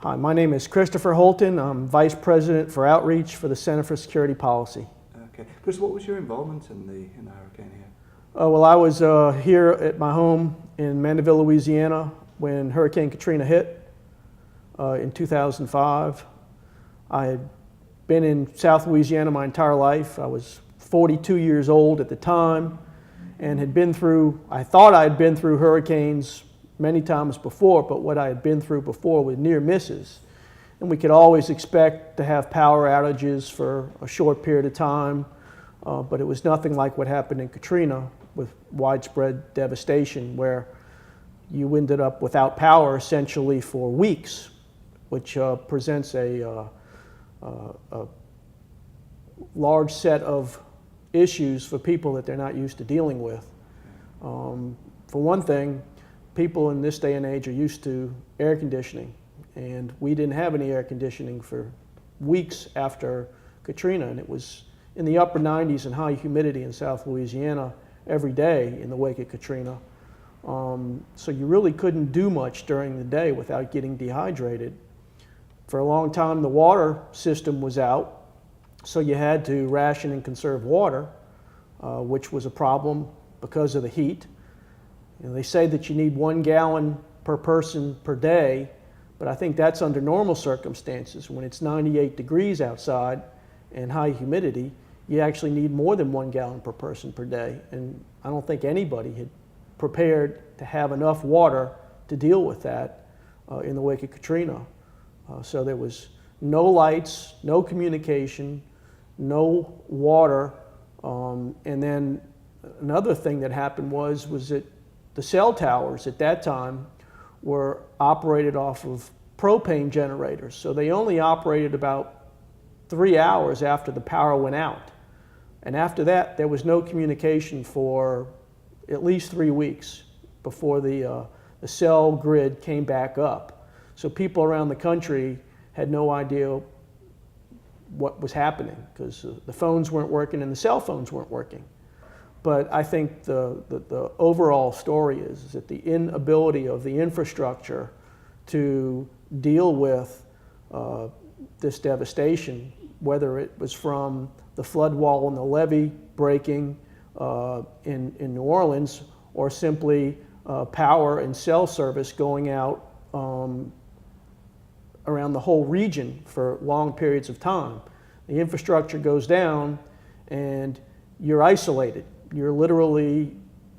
Hi, my name is Christopher Holten. I'm Vice President for Outreach for the Center for Security Policy. Okay. Chris, what was your involvement in the hurricane here? Well, I was here at my home in Mandeville, Louisiana when Hurricane Katrina hit in 2005. I had been in South Louisiana my entire life. I was 42 years old at the time and had been through, I thought I had been through hurricanes many times before, but what I had been through before was near misses. And we could always expect to have power outages for a short period of time, but it was nothing like what happened in Katrina with widespread devastation where you ended up without power essentially for weeks, which presents a large set of issues for people that they're not used to dealing with. For one thing, people in this day and age are used to air conditioning, and we didn't have any air conditioning for weeks after Katrina, and it was in the upper 90s and high humidity in South Louisiana every day in the wake of Katrina. So you really couldn't do much during the day without getting dehydrated. For a long time, the water system was out, so you had to ration and conserve water, which was a problem because of the heat. You know, they say that you need 1 gallon per person per day, but I think that's under normal circumstances. When it's 98 degrees outside and high humidity, you actually need more than 1 gallon per person per day. And I don't think anybody had prepared to have enough water to deal with that in the wake of Katrina. So there was no lights, no communication, no water. And then another thing that happened was that the cell towers at that time were operated off of propane generators. So they only operated about 3 hours after the power went out. And after that, there was no communication for at least 3 weeks before the cell grid came back up. So people around the country had no idea what was happening because the phones weren't working and the cell phones weren't working. But I think the overall story is that the inability of the infrastructure to deal with this devastation, whether it was from the flood wall and the levee breaking in New Orleans, or simply power and cell service going out around the whole region for long periods of time. The infrastructure goes down and you're isolated. You're literally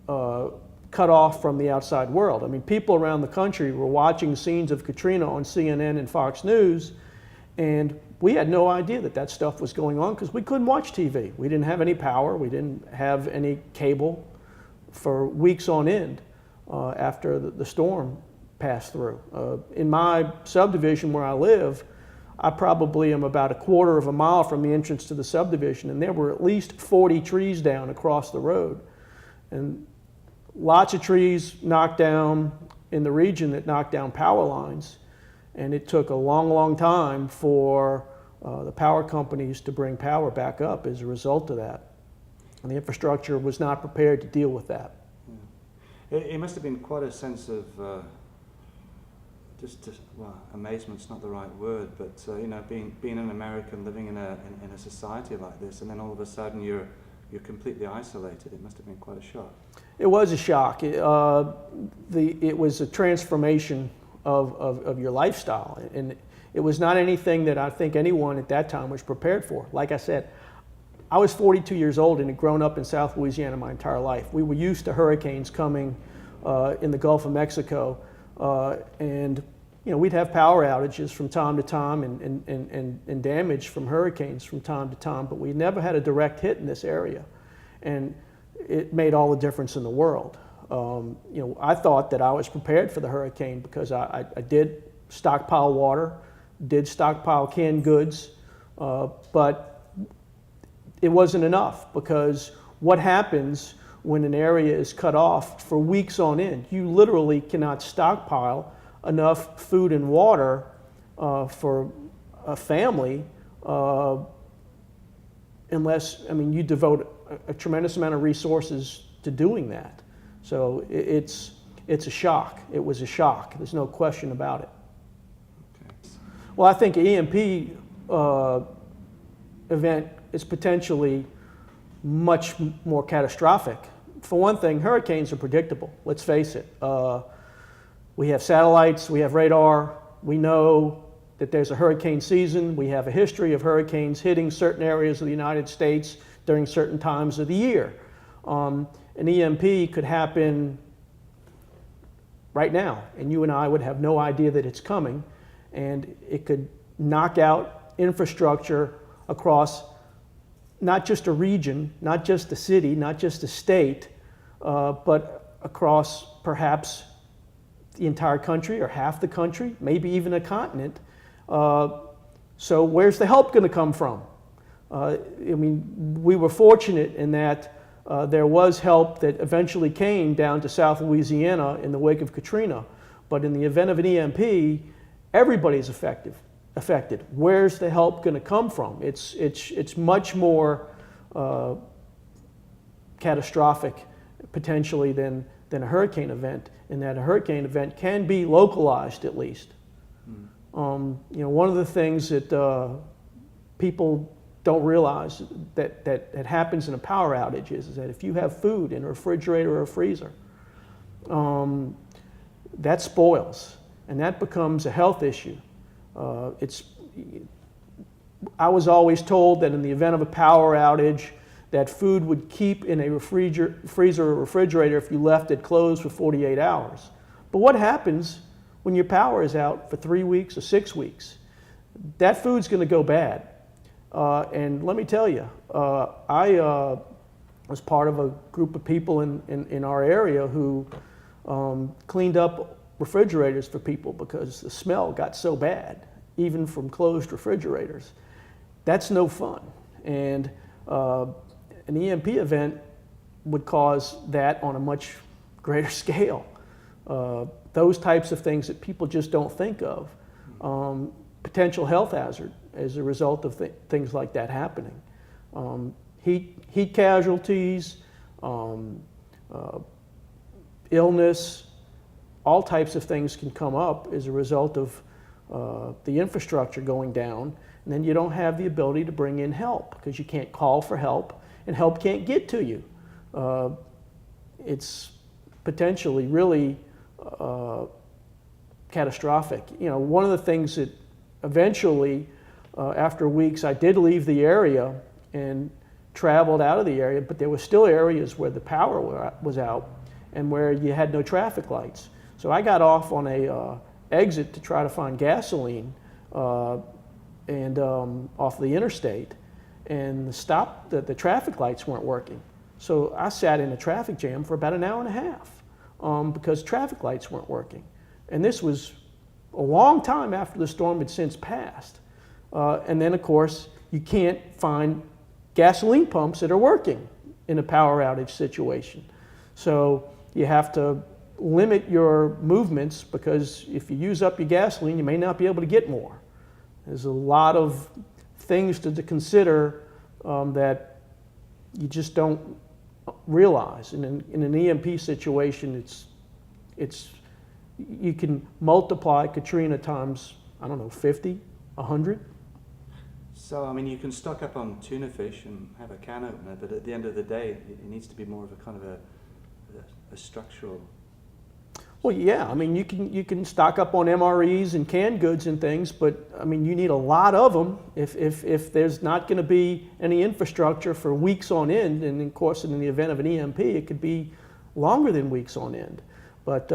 cut off from the outside world. I mean, people around the country were watching scenes of Katrina on CNN and Fox News, and we had no idea that that stuff was going on because we couldn't watch TV. We didn't have any power. We didn't have any cable for weeks on end after the storm passed through. In my subdivision where I live, I probably am about 1/4 of a mile from the entrance to the subdivision, and there were at least 40 trees down across the road. And lots of trees knocked down in the region that knocked down power lines. And it took a long, long time for the power companies to bring power back up as a result of that. And the infrastructure was not prepared to deal with that. Yeah. It must have been quite a sense of well, amazement's not the right word, but you know, being an American living in a society like this, and then all of a sudden you're completely isolated. It must have been quite a shock. It was a shock. It was a transformation of your lifestyle, and it was not anything that I think anyone at that time was prepared for. Like I said, I was 42 years old and had grown up in South Louisiana my entire life. We were used to hurricanes coming in the Gulf of Mexico. And you know, we'd have power outages from time to time and damage from hurricanes from time to time, but we never had a direct hit in this area. And it made all the difference in the world. You know, I thought that I was prepared for the hurricane because I did stockpile water, did stockpile canned goods, but it wasn't enough because what happens when an area is cut off for weeks on end? You literally cannot stockpile enough food and water for a family unless, I mean, you devote a tremendous amount of resources to doing that. So it's a shock. It was a shock. There's no question about it. Okay. Well, I think an EMP event is potentially much more catastrophic. For one thing, hurricanes are predictable. Let's face it. We have satellites, we have radar, we know that there's a hurricane season. We have a history of hurricanes hitting certain areas of the United States during certain times of the year. An EMP could happen right now, and you and I would have no idea that it's coming, and it could knock out infrastructure across not just a region, not just a city, not just a state, but across perhaps the entire country or half the country, maybe even a continent. So where's the help going to come from? I mean, we were fortunate in that there was help that eventually came down to South Louisiana in the wake of Katrina. But in the event of an EMP, everybody's affected. Where's the help going to come from? It's much more catastrophic potentially than a hurricane event, in that a hurricane event can be localized at least. One of the things that people don't realize that happens in a power outage is that if you have food in a refrigerator or a freezer, that spoils, and that becomes a health issue. I was always told that in the event of a power outage, that food would keep in a freezer or refrigerator if you left it closed for 48 hours. But what happens when your power is out for 3 weeks or 6 weeks? That food's going to go bad. And let me tell you, I was part of a group of people in our area who cleaned up refrigerators for people because the smell got so bad, even from closed refrigerators. That's no fun. And an EMP event would cause that on a much greater scale. Those types of things that people just don't think of. Potential health hazard as a result of things like that happening. Heat casualties, illness, all types of things can come up as a result of the infrastructure going down, and then you don't have the ability to bring in help because you can't call for help, and help can't get to you. It's potentially really catastrophic. One of the things that eventually, after weeks, I did leave the area and traveled out of the area, but there were still areas where the power was out and where you had no traffic lights. So I got off on a exit to try to find gasoline and off the interstate, and the traffic lights weren't working. So I sat in a traffic jam for about an hour and a half because traffic lights weren't working. And this was a long time after the storm had since passed. And then, of course, you can't find gasoline pumps that are working in a power outage situation. So you have to limit your movements because if you use up your gasoline, you may not be able to get more. There's a lot of things to consider that you just don't realize. And in an EMP situation, you can multiply Katrina times, 50, 100. So, I mean, you can stock up on tuna fish and have a can opener, but at the end of the day, it needs to be more of a kind of a structural. Well, yeah, I mean, you can stock up on MREs and canned goods and things, but I mean, you need a lot of them if there's not going to be any infrastructure for weeks on end, and of course, in the event of an EMP, it could be longer than weeks on end. But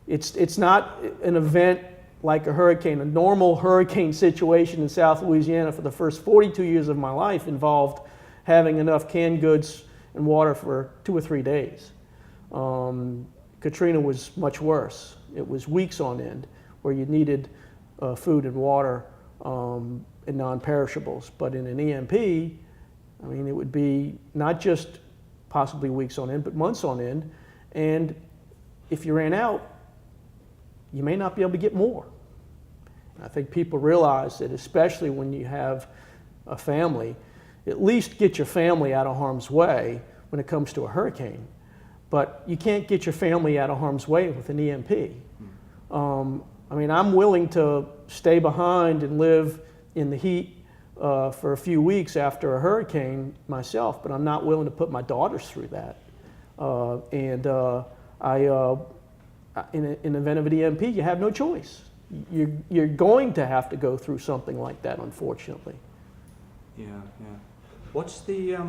it's not an event like a hurricane. A normal hurricane situation in South Louisiana for the first 42 years of my life involved having enough canned goods and water for 2 or 3 days. Katrina was much worse. It was weeks on end where you needed food and water and non-perishables. But in an EMP, I mean, it would be not just possibly weeks on end, but months on end. And if you ran out, you may not be able to get more. I think people realize that, especially when you have a family, at least get your family out of harm's way when it comes to a hurricane. but you can't get your family out of harm's way with an EMP. I mean, I'm willing to stay behind and live in the heat for a few weeks after a hurricane myself, but I'm not willing to put my daughters through that. In the event of an EMP, you have no choice. You're going to have to go through something like that, unfortunately. Yeah, yeah. What's the